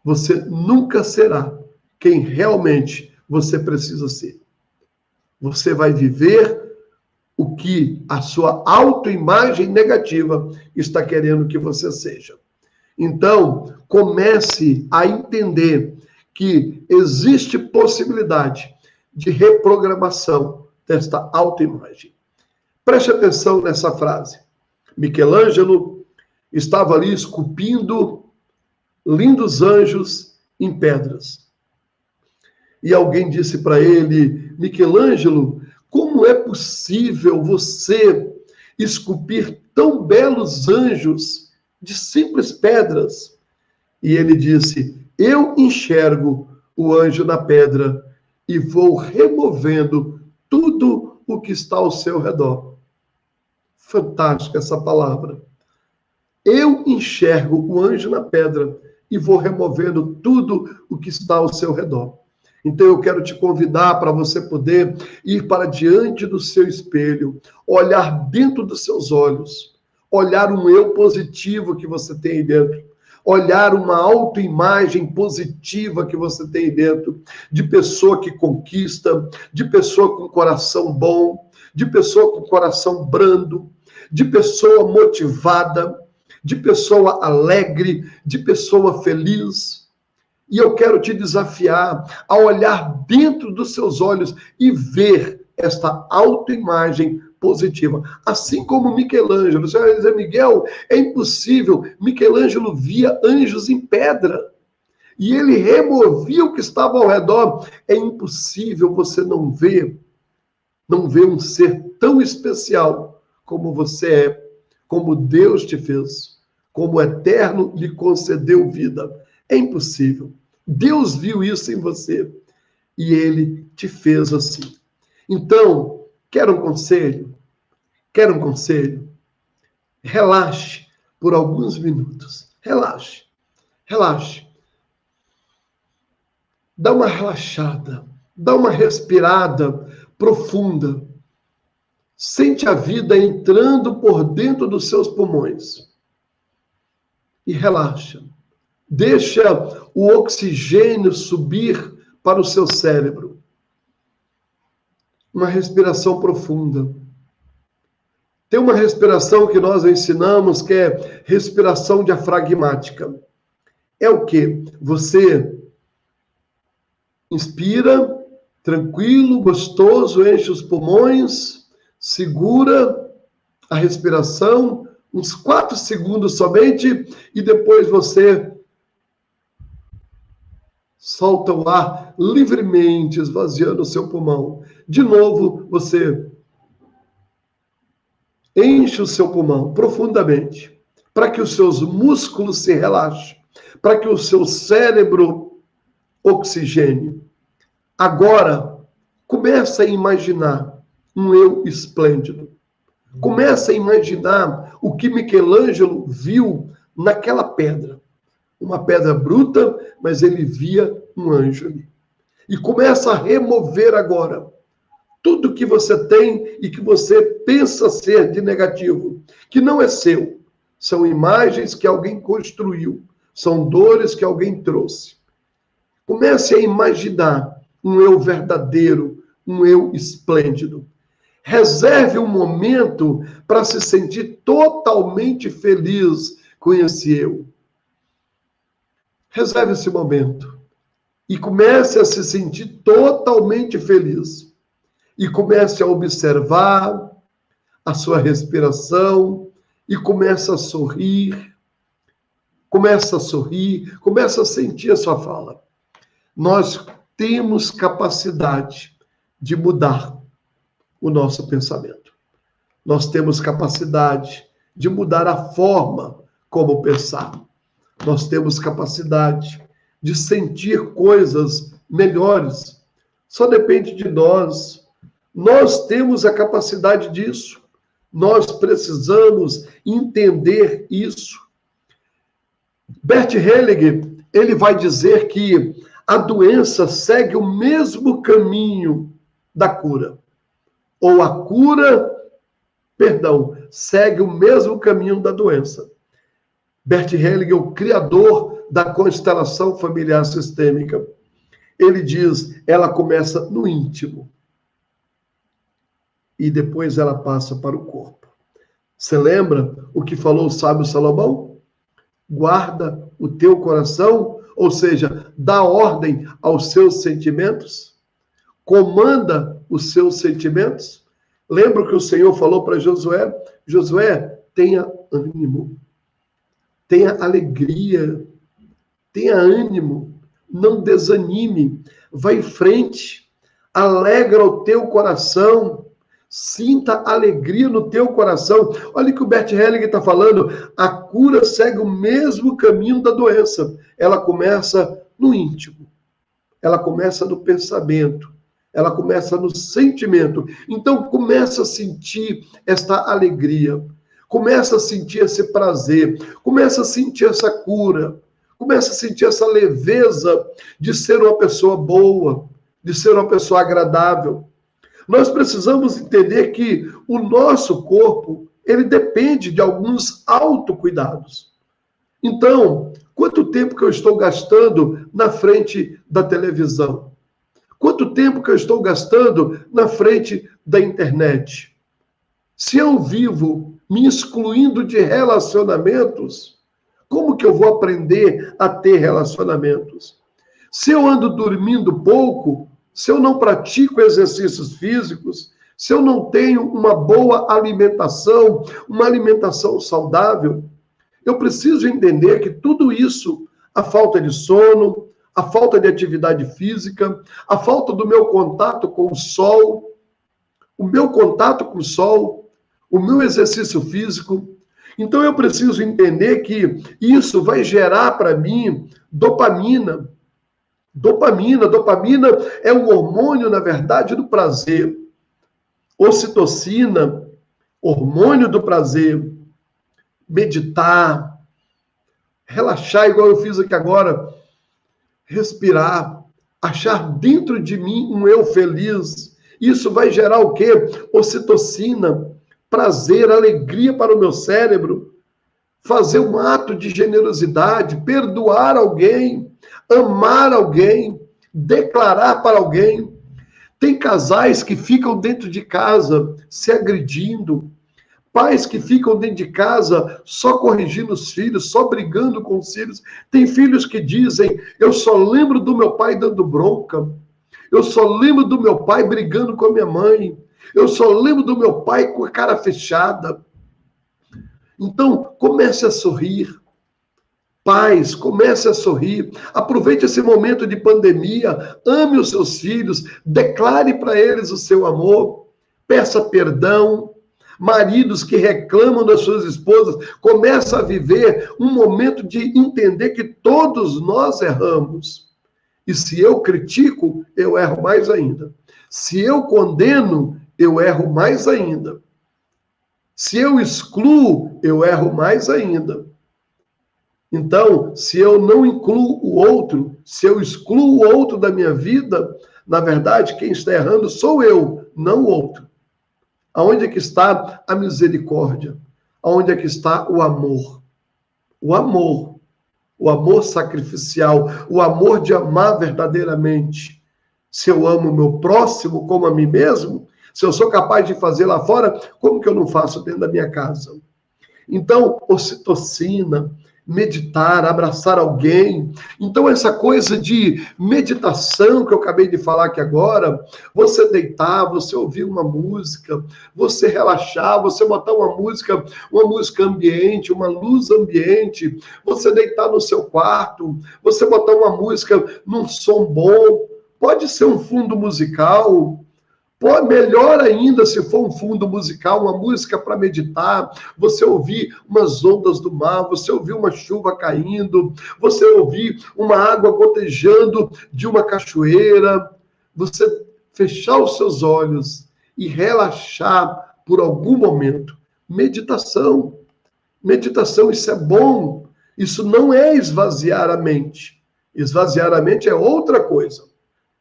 Speaker 1: você nunca será quem realmente você precisa ser. Você vai viver o que a sua autoimagem negativa está querendo que você seja. Então, comece a entender que existe possibilidade de reprogramação desta autoimagem. Preste atenção nessa frase. Michelangelo estava ali esculpindo lindos anjos em pedras. E alguém disse para ele: Michelangelo, como é possível você esculpir tão belos anjos de simples pedras? E ele disse: eu enxergo o anjo na pedra e vou removendo tudo o que está ao seu redor. Fantástica essa palavra. Eu enxergo o anjo na pedra e vou removendo tudo o que está ao seu redor. Então eu quero te convidar para você poder ir para diante do seu espelho, olhar dentro dos seus olhos, olhar um eu positivo que você tem aí dentro, olhar uma autoimagem positiva que você tem aí dentro, de pessoa que conquista, de pessoa com coração bom, de pessoa com coração brando, de pessoa motivada, de pessoa alegre, de pessoa feliz. E eu quero te desafiar a olhar dentro dos seus olhos e ver esta autoimagem positiva. Assim como Michelangelo. Você vai dizer, Miguel, é impossível. Michelangelo via anjos em pedra. E ele removia o que estava ao redor. É impossível você não ver um ser tão especial como você é, como Deus te fez, como o Eterno lhe concedeu vida. É impossível. Deus viu isso em você e ele te fez assim. Então, quer um conselho? Quer um conselho? Relaxe por alguns minutos. Relaxe. Relaxe. Dá uma relaxada. Dá uma respirada profunda. Sente a vida entrando por dentro dos seus pulmões. E relaxa. Deixa o oxigênio subir para o seu cérebro. Uma respiração profunda. Tem uma respiração que nós ensinamos que é respiração diafragmática. É o quê? Você inspira, tranquilo, gostoso, enche os pulmões, segura a respiração, uns 4 segundos somente, e depois você solta o ar livremente, esvaziando o seu pulmão. De novo, você enche o seu pulmão profundamente, para que os seus músculos se relaxem, para que o seu cérebro oxigene. Agora, começa a imaginar um eu esplêndido. Começa a imaginar o que Michelangelo viu naquela pedra. Uma pedra bruta, mas ele via um anjo ali. E começa a remover agora tudo que você tem e que você pensa ser de negativo, que não é seu. São imagens que alguém construiu, são dores que alguém trouxe. Comece a imaginar um eu verdadeiro, um eu esplêndido. Reserve um momento para se sentir totalmente feliz com esse eu. Reserve esse momento e comece a se sentir totalmente feliz. E comece a observar a sua respiração e comece a sorrir. Começa a sorrir, começa a sentir a sua fala. Nós temos capacidade de mudar o nosso pensamento. Nós temos capacidade de mudar a forma como pensar. Nós temos capacidade de sentir coisas melhores. Só depende de nós. Nós temos a capacidade disso. Nós precisamos entender isso. Bert Hellinger, ele vai dizer que a doença segue o mesmo caminho da cura. Ou a cura, segue o mesmo caminho da doença. Bert Hellinger, o criador da constelação familiar sistêmica, ele diz, ela começa no íntimo e depois ela passa para o corpo. Você lembra o que falou o sábio Salomão? Guarda o teu coração, ou seja, dá ordem aos seus sentimentos, comanda os seus sentimentos. Lembra que o Senhor falou para Josué? Josué, tenha ânimo, tenha alegria, tenha ânimo, não desanime, vá em frente, alegra o teu coração, sinta alegria no teu coração. Olha o que o Bert Hellinger está falando, a cura segue o mesmo caminho da doença. Ela começa no íntimo, ela começa no pensamento, ela começa no sentimento. Então, começa a sentir esta alegria, começa a sentir esse prazer, começa a sentir essa cura, começa a sentir essa leveza de ser uma pessoa boa, de ser uma pessoa agradável. Nós precisamos entender que o nosso corpo, ele depende de alguns autocuidados. Então, quanto tempo que eu estou gastando na frente da televisão? Quanto tempo que eu estou gastando na frente da internet? Se eu vivo me excluindo de relacionamentos, como que eu vou aprender a ter relacionamentos? Se eu ando dormindo pouco, se eu não pratico exercícios físicos, se eu não tenho uma boa alimentação, uma alimentação saudável, eu preciso entender que tudo isso, a falta de sono, a falta de atividade física, a falta do meu contato com o sol, o meu contato com o sol, o meu exercício físico. Então eu preciso entender que isso vai gerar para mim dopamina. Dopamina é um hormônio, na verdade, do prazer. Ocitocina, hormônio do prazer. Meditar, relaxar, igual eu fiz aqui agora. Respirar, achar dentro de mim um eu feliz. Isso vai gerar o quê? Ocitocina, prazer, alegria para o meu cérebro. Fazer um ato de generosidade, perdoar alguém, amar alguém, declarar para alguém. Tem casais que ficam dentro de casa se agredindo, pais que ficam dentro de casa só corrigindo os filhos, só brigando com os filhos. Tem filhos que dizem, eu só lembro do meu pai dando bronca, eu só lembro do meu pai brigando com a minha mãe, eu só lembro do meu pai com a cara fechada. Então, comece a sorrir. Pais, comece a sorrir. Aproveite esse momento de pandemia. Ame os seus filhos. Declare para eles o seu amor. Peça perdão. Maridos que reclamam das suas esposas, comece a viver um momento de entender que todos nós erramos. E se eu critico, eu erro mais ainda. Se eu condeno, eu erro mais ainda. Se eu excluo, eu erro mais ainda. Então, se eu não incluo o outro, se eu excluo o outro da minha vida, na verdade, quem está errando sou eu, não o outro. Aonde é que está a misericórdia? Aonde é que está o amor? O amor sacrificial, o amor de amar verdadeiramente. Se eu amo o meu próximo como a mim mesmo, se eu sou capaz de fazer lá fora, como que eu não faço dentro da minha casa? Então, ocitocina, meditar, abraçar alguém. Então, essa coisa de meditação que eu acabei de falar aqui agora, você deitar, você ouvir uma música, você relaxar, você botar uma música ambiente, uma luz ambiente, você deitar no seu quarto, você botar uma música num som bom, pode ser um fundo musical. Melhor ainda se for um fundo musical, uma música para meditar, você ouvir umas ondas do mar, você ouvir uma chuva caindo, você ouvir uma água gotejando de uma cachoeira, você fechar os seus olhos e relaxar por algum momento. Meditação, isso é bom, isso não é esvaziar a mente. Esvaziar a mente é outra coisa.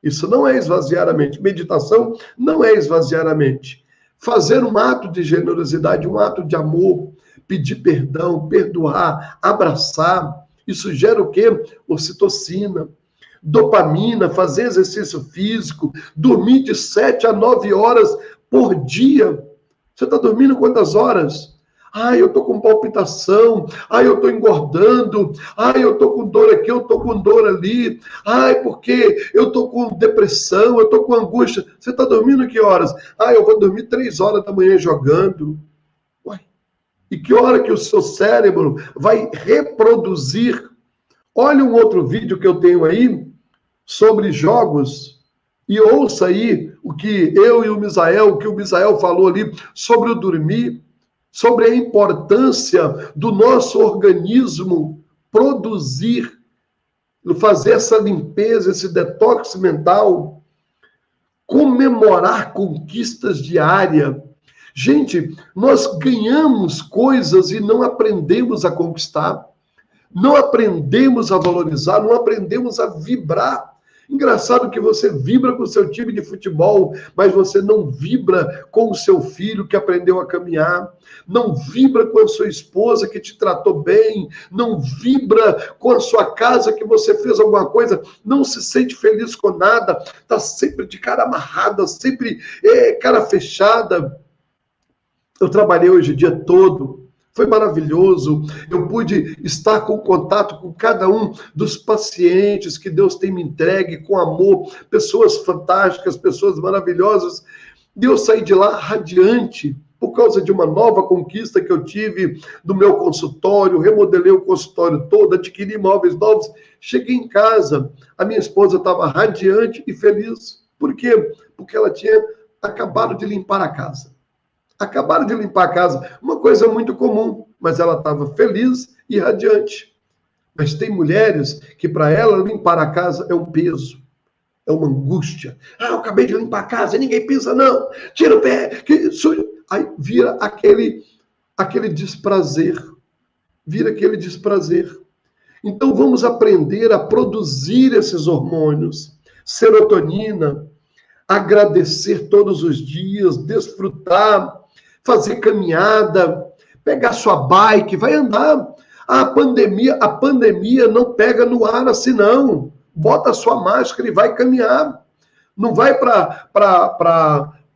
Speaker 1: Isso não é esvaziar a mente. Meditação não é esvaziar a mente. fazer um ato de generosidade, um ato de amor, pedir perdão, perdoar, abraçar. Isso gera o quê? Ocitocina, dopamina, fazer exercício físico, dormir de 7 a 9 horas por dia. Você está dormindo quantas horas? Eu estou com palpitação. Eu estou engordando. Eu estou com dor aqui, eu estou com dor ali. Porque eu estou com depressão, eu estou com angústia. Você está dormindo que horas? Eu vou dormir 3 horas da manhã jogando. Uai, e que hora que o seu cérebro vai reproduzir? Olha um outro vídeo que eu tenho aí sobre jogos e ouça aí o que eu e o Misael, o que o Misael falou ali sobre o dormir, sobre a importância do nosso organismo produzir, fazer essa limpeza, esse detox mental, comemorar conquistas diárias. Gente, nós ganhamos coisas e não aprendemos a conquistar, não aprendemos a valorizar, não aprendemos a vibrar. Engraçado que você vibra com o seu time de futebol, mas você não vibra com o seu filho que aprendeu a caminhar, não vibra com a sua esposa que te tratou bem, não vibra com a sua casa que você fez alguma coisa, não se sente feliz com nada, está sempre de cara amarrada, sempre cara fechada. Eu trabalhei hoje o dia todo, foi maravilhoso, eu pude estar com contato com cada um dos pacientes que Deus tem me entregue com amor, pessoas fantásticas, pessoas maravilhosas, e eu saí de lá radiante, por causa de uma nova conquista que eu tive do meu consultório, remodelei o consultório todo, adquiri imóveis novos, cheguei em casa, a minha esposa estava radiante e feliz. Por quê? Porque ela tinha acabado de limpar a casa. Acabaram de limpar a casa, uma coisa muito comum, mas ela estava feliz e radiante. Mas tem mulheres que para ela limpar a casa é um peso, é uma angústia. Eu acabei de limpar a casa, ninguém pisa não, tira o pé, que sujo. Aí vira aquele desprazer, Então vamos aprender a produzir esses hormônios, serotonina, agradecer todos os dias, desfrutar, fazer caminhada, pegar sua bike, vai andar. A pandemia não pega no ar assim, não. Bota a sua máscara e vai caminhar. Não vai para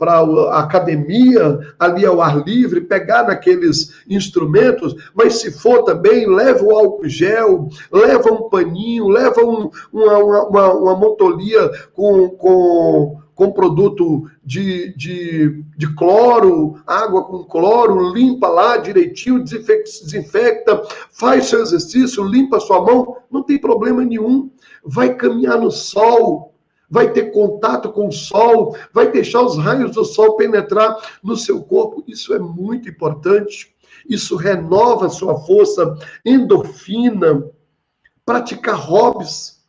Speaker 1: a academia, ali ao ar livre, pegar naqueles instrumentos, mas se for também, leva o álcool gel, leva um paninho, leva uma montolia com produto de cloro, água com cloro, limpa lá direitinho, desinfecta, faz seu exercício, limpa sua mão, não tem problema nenhum. Vai caminhar no sol, vai ter contato com o sol, vai deixar os raios do sol penetrar no seu corpo. Isso é muito importante. Isso renova a sua força, endorfina. Praticar hobbies.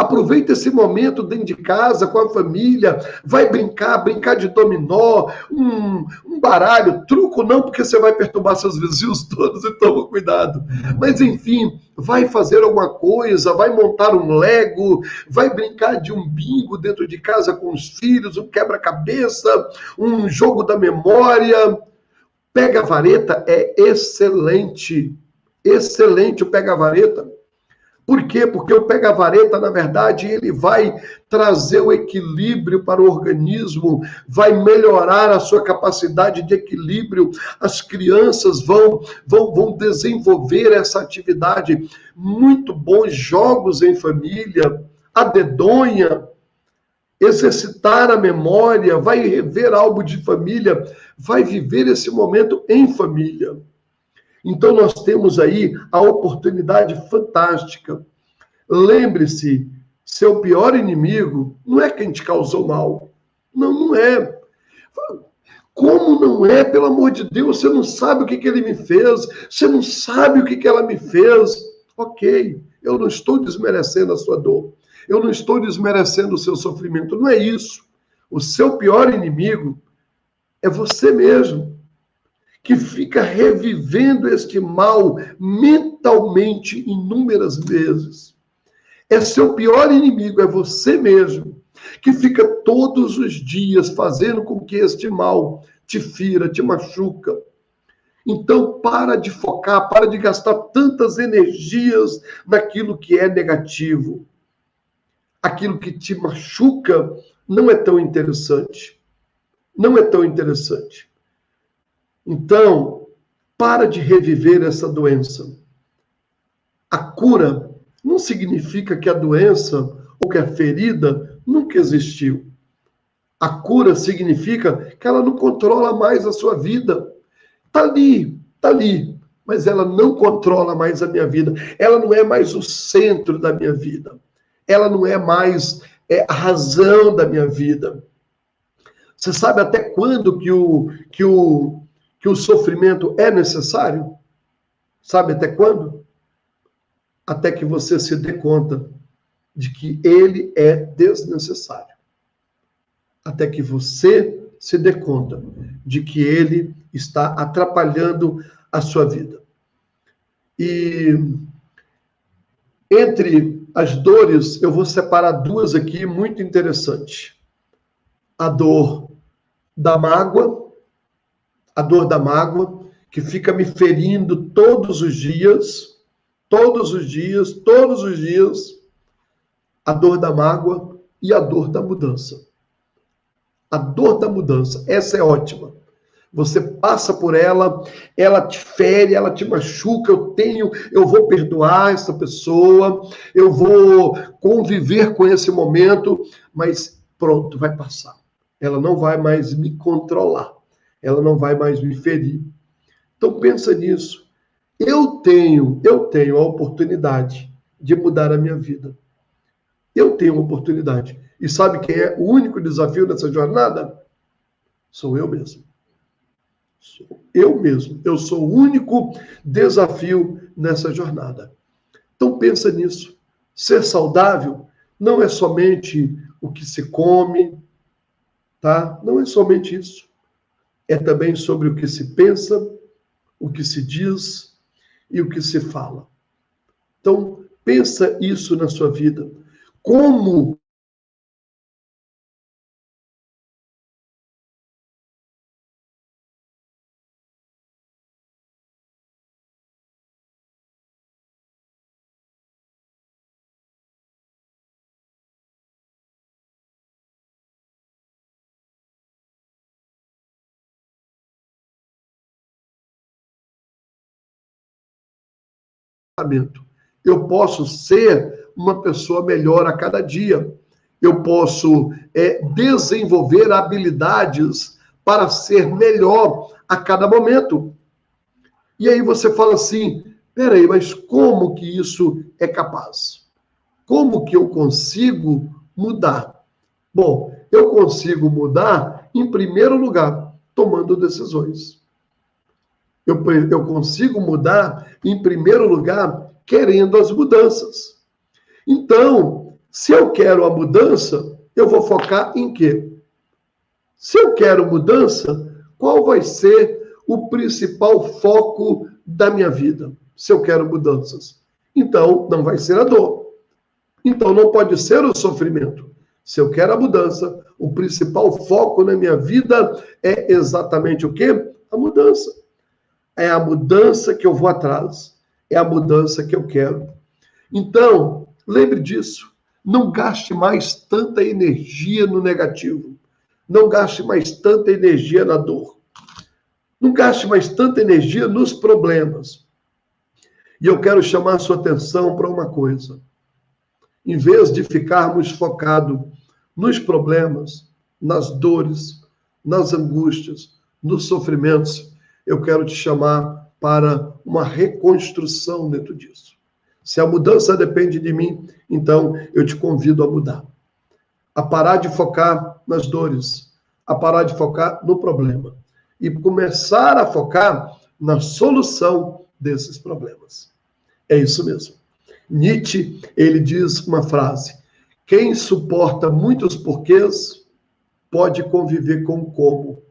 Speaker 1: Aproveita esse momento dentro de casa, com a família, vai brincar de dominó, um baralho, truco não, porque você vai perturbar seus vizinhos todos, e toma cuidado. Mas enfim, vai fazer alguma coisa, vai montar um Lego, vai brincar de um bingo dentro de casa com os filhos, um quebra-cabeça, um jogo da memória. Pega-vareta é excelente o pega-vareta. Por quê? Porque o pega-vareta, na verdade, ele vai trazer o equilíbrio para o organismo, vai melhorar a sua capacidade de equilíbrio. As crianças vão desenvolver essa atividade. Muito bons jogos em família, a dedonha, exercitar a memória, vai rever álbum de família, vai viver esse momento em família. Então, nós temos aí a oportunidade fantástica. Lembre-se, seu pior inimigo não é quem te causou mal. Não é. Como não é? Pelo amor de Deus, você não sabe o que ele me fez, você não sabe o que ela me fez. Ok, eu não estou desmerecendo a sua dor, eu não estou desmerecendo o seu sofrimento, não é isso. O seu pior inimigo é você mesmo, que fica revivendo este mal mentalmente inúmeras vezes. É seu pior inimigo, é você mesmo, que fica todos os dias fazendo com que este mal te fira, te machuca. Então, para de focar, para de gastar tantas energias naquilo que é negativo. Aquilo que te machuca não é tão interessante. Não é tão interessante. Então, para de reviver essa doença. A cura não significa que a doença ou que a ferida nunca existiu. A cura significa que ela não controla mais a sua vida. Tá ali, mas ela não controla mais a minha vida. Ela não é mais o centro da minha vida. Ela não é mais a razão da minha vida. Você sabe até quando que o sofrimento é necessário? Sabe até quando? Até que você se dê conta de que ele é desnecessário. Até que você se dê conta de que ele está atrapalhando a sua vida. E entre as dores, eu vou separar duas aqui muito interessantes. A dor da mágoa, que fica me ferindo todos os dias, a dor da mágoa e a dor da mudança. A dor da mudança, essa é ótima. Você passa por ela, ela te fere, ela te machuca, eu vou perdoar essa pessoa, eu vou conviver com esse momento, mas pronto, vai passar. Ela não vai mais me controlar, ela não vai mais me ferir. Então pensa nisso. Eu tenho a oportunidade de mudar a minha vida. Eu tenho a oportunidade. E sabe quem é o único desafio nessa jornada? Sou eu mesmo. Sou eu mesmo. Eu sou o único desafio nessa jornada. Então pensa nisso. Ser saudável não é somente o que se come, tá? Não é somente isso. É também sobre o que se pensa, o que se diz e o que se fala. Então pensa isso na sua vida. Como eu posso ser uma pessoa melhor a cada dia. Eu posso desenvolver habilidades para ser melhor a cada momento. E aí você fala assim, peraí, mas como que isso é capaz? Como que eu consigo mudar? Bom, eu consigo mudar, em primeiro lugar, tomando decisões. Eu consigo mudar, em primeiro lugar, querendo as mudanças. Então, se eu quero a mudança, eu vou focar em quê? Se eu quero mudança, qual vai ser o principal foco da minha vida? Se eu quero mudanças. Então, não vai ser a dor. Então, não pode ser o sofrimento. Se eu quero a mudança, o principal foco na minha vida é exatamente o quê? A mudança. É a mudança que eu vou atrás. É a mudança que eu quero. Então, lembre disso. Não gaste mais tanta energia no negativo. Não gaste mais tanta energia na dor. Não gaste mais tanta energia nos problemas. E eu quero chamar a sua atenção para uma coisa. Em vez de ficarmos focados nos problemas, nas dores, nas angústias, nos sofrimentos, eu quero te chamar para uma reconstrução dentro disso. Se a mudança depende de mim, então eu te convido a mudar. A parar de focar nas dores, a parar de focar no problema e começar a focar na solução desses problemas. É isso mesmo. Nietzsche, ele diz uma frase: quem suporta muitos porquês pode conviver com o como.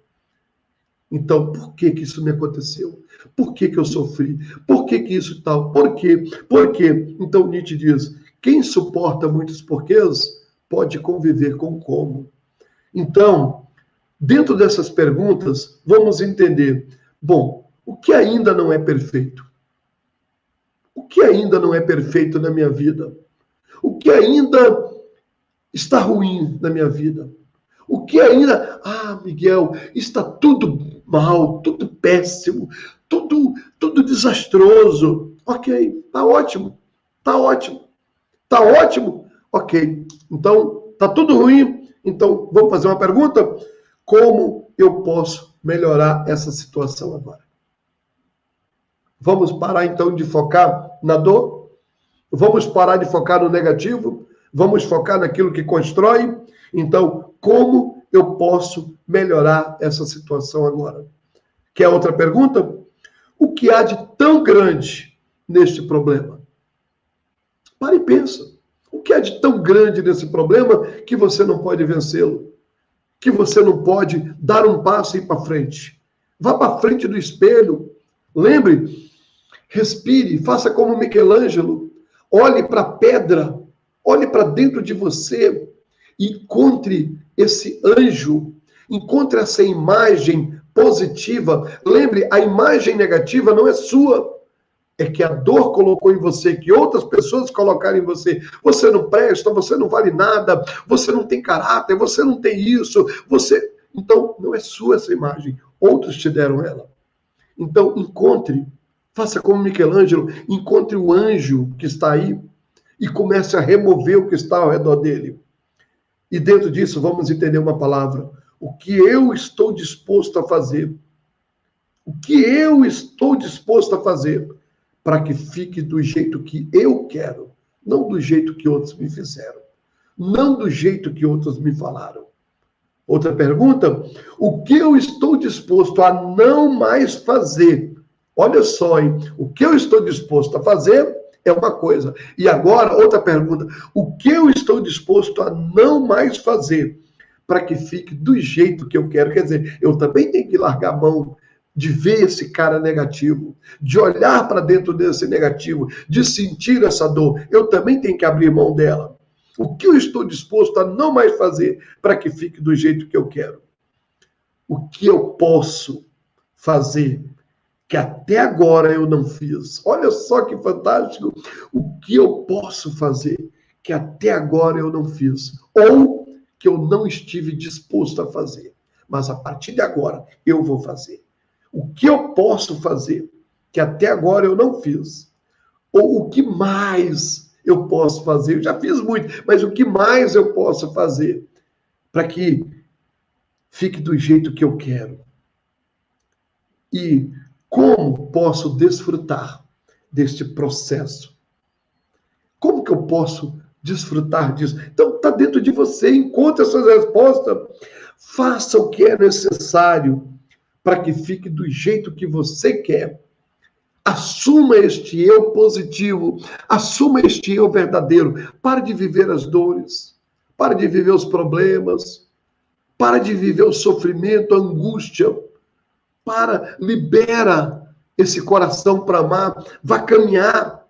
Speaker 1: Então, por que isso me aconteceu? Por que eu sofri? Por que isso tal? Por quê? Por quê? Então, Nietzsche diz, quem suporta muitos porquês pode conviver com o como. Então, Dentro dessas perguntas, vamos entender, bom, o que ainda não é perfeito? O que ainda não é perfeito na minha vida? O que ainda está ruim na minha vida? O que ainda... Miguel, está tudo mal, tudo péssimo, tudo desastroso. Ok, tá ótimo, tá ótimo. Tá ótimo? Ok. Então, tá tudo ruim? Então, vamos fazer uma pergunta? Como eu posso melhorar essa situação agora? Vamos parar, então, de focar na dor? Vamos parar de focar no negativo? Vamos focar naquilo que constrói? Então, como eu posso melhorar essa situação agora? Quer outra pergunta? O que há de tão grande neste problema? Para e pensa. O que há de tão grande nesse problema que você não pode vencê-lo? Que você não pode dar um passo e ir para frente? Vá para frente do espelho. Lembre, respire, faça como Michelangelo. Olhe para a pedra, olhe para dentro de você. Encontre esse anjo, encontre essa imagem positiva. Lembre, a imagem negativa não é sua. É que a dor colocou em você, que outras pessoas colocaram em você. Você não presta, você não vale nada, você não tem caráter, você não tem isso, você... Então, não é sua essa imagem. Outros te deram ela. Então, encontre, faça como Michelangelo, encontre o anjo que está aí e comece a remover o que está ao redor dele. E dentro disso, vamos entender uma palavra. O que eu estou disposto a fazer? O que eu estou disposto a fazer para que fique do jeito que eu quero, não do jeito que outros me fizeram, não do jeito que outros me falaram. Outra pergunta, o que eu estou disposto a não mais fazer? Olha só, hein? O que eu estou disposto a fazer é uma coisa. E agora, outra pergunta, o que eu estou disposto a não mais fazer para que fique do jeito que eu quero? Quer dizer, eu também tenho que largar a mão de ver esse cara negativo, de olhar para dentro desse negativo, de sentir essa dor. Eu também tenho que abrir mão dela. O que eu estou disposto a não mais fazer para que fique do jeito que eu quero? O que eu posso fazer que até agora eu não fiz? Olha só que fantástico. O que eu posso fazer que até agora eu não fiz? Ou que eu não estive disposto a fazer. Mas a partir de agora eu vou fazer. O que eu posso fazer que até agora eu não fiz? Ou o que mais eu posso fazer? Eu já fiz muito, mas o que mais eu posso fazer para que fique do jeito que eu quero? E como posso desfrutar deste processo? Como que eu posso desfrutar disso? Então, está dentro de você, encontre as suas respostas. Faça o que é necessário para que fique do jeito que você quer. Assuma este eu positivo, assuma este eu verdadeiro. Pare de viver as dores, pare de viver os problemas, pare de viver o sofrimento, a angústia. Libera esse coração para amar, vá caminhar.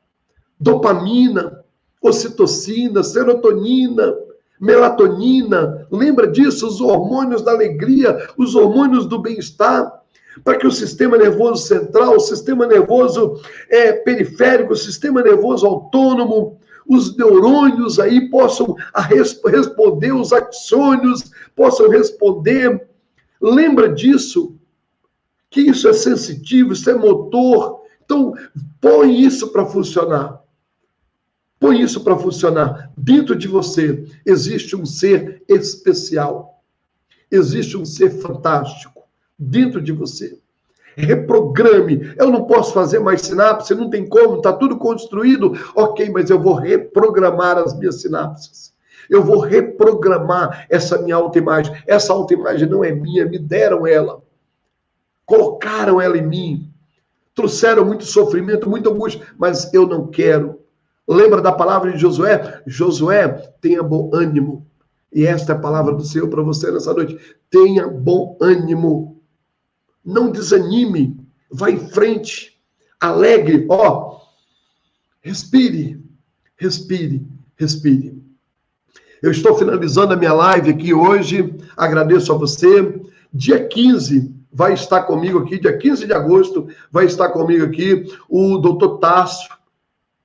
Speaker 1: Dopamina, ocitocina, serotonina, melatonina, lembra disso? Os hormônios da alegria, os hormônios do bem-estar, para que o sistema nervoso central, o sistema nervoso periférico, o sistema nervoso autônomo, os neurônios aí possam responder, os axônios possam responder. Lembra disso? Que isso é sensitivo, isso é motor. Então, põe isso para funcionar. Põe isso para funcionar. Dentro de você existe um ser especial. Existe um ser fantástico dentro de você. Reprograme. Eu não posso fazer mais sinapse, não tem como, está tudo construído. Ok, mas eu vou reprogramar as minhas sinapses. Eu vou reprogramar essa minha autoimagem. Essa autoimagem não é minha, me deram ela. Colocaram ela em mim. Trouxeram muito sofrimento, muita angústia, mas eu não quero. Lembra da palavra de Josué? Josué, tenha bom ânimo. E esta é a palavra do Senhor para você nessa noite. Tenha bom ânimo. Não desanime. Vá em frente. Alegre. Respire. Respire. Respire. Eu estou finalizando a minha live aqui hoje. Agradeço a você Dia 15 vai estar comigo aqui, dia 15 de agosto, vai estar comigo aqui o doutor Tássio,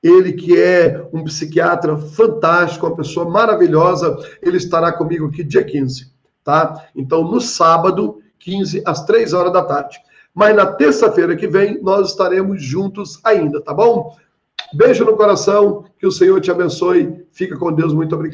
Speaker 1: ele que é um psiquiatra fantástico, uma pessoa maravilhosa, ele estará comigo aqui dia 15, tá? Então, no sábado, 15, às 3 horas da tarde. Mas na terça-feira que vem, nós estaremos juntos ainda, tá bom? Beijo no coração, que o Senhor te abençoe. Fica com Deus, muito obrigado.